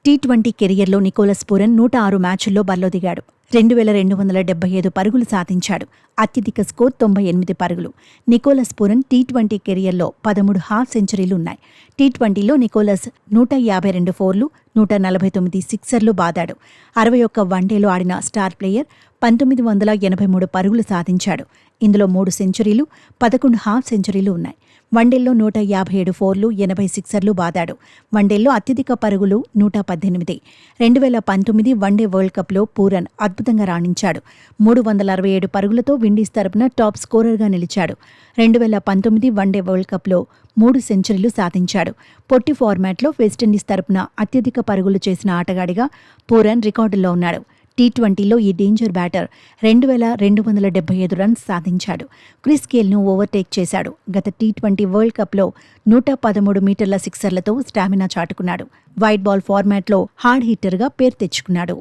T20 కెరియర్లో Nicholas Pooran 106 మ్యాచుల్లో బరిలో దిగాడు. 2275 పరుగులు సాధించాడు. అత్యధిక స్కోర్ 98 పరుగులు. నికోలస్ పూరన్ టీ20 కెరియర్లో 13 హాఫ్ సెంచరీలున్నాయి. టీ20లో నికోలస్ 152 ఫోర్లు, 149 సిక్సర్లు బాదాడు. 61 వన్డేలో ఆడిన స్టార్ ప్లేయర్ 1983 పరుగులు సాధించాడు. ఇందులో 3 సెంచరీలు, 11 హాఫ్ సెంచరీలు ఉన్నాయి. వన్డేల్లో 157 ఫోర్లు, 80 సిక్సర్లు బాదాడు. వన్డేల్లో అత్యధిక పరుగులు 118. 2019 వన్డే వరల్డ్ కప్లో పూరన్ అద్భుతంగా రాణించాడు. 367 పరుగులతో విండీస్ తరపున టాప్ స్కోరర్గా నిలిచాడు. 2019 వన్డే వరల్డ్ కప్లో 3 సెంచరీలు సాధించాడు. పొట్టి ఫార్మాట్లో వెస్టిండీస్ తరపున అత్యధిక పరుగులు చేసిన ఆటగాడిగా పూరన్ రికార్డుల్లో ఉన్నాడు. టీ20లో ఈ డేంజర్ బ్యాటర్ 2275 రన్స్ సాధించాడు. క్రిస్ గేల్ను ఓవర్టేక్ చేశాడు. గత టీ20 వరల్డ్ కప్లో 113 మీటర్ల సిక్సర్లతో స్టామినా చాటుకున్నాడు. వైట్ బాల్ ఫార్మాట్లో హార్డ్ హిట్టర్గా పేరు తెచ్చుకున్నాడు.